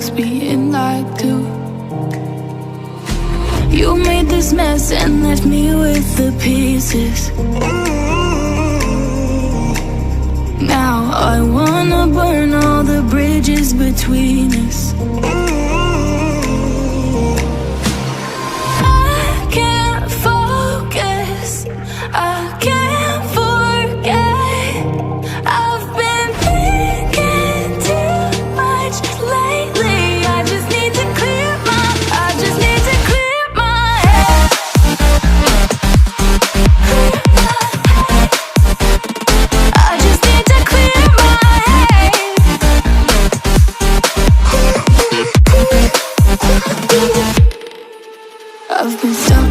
likes being lied to. You made this mess and left me with the pieces. Now I wanna burn all the bridges between us. I can't focus, I can't forget. I've been thinking too much lately. I just need to clear my head. I just need to clear my head. I've been stuck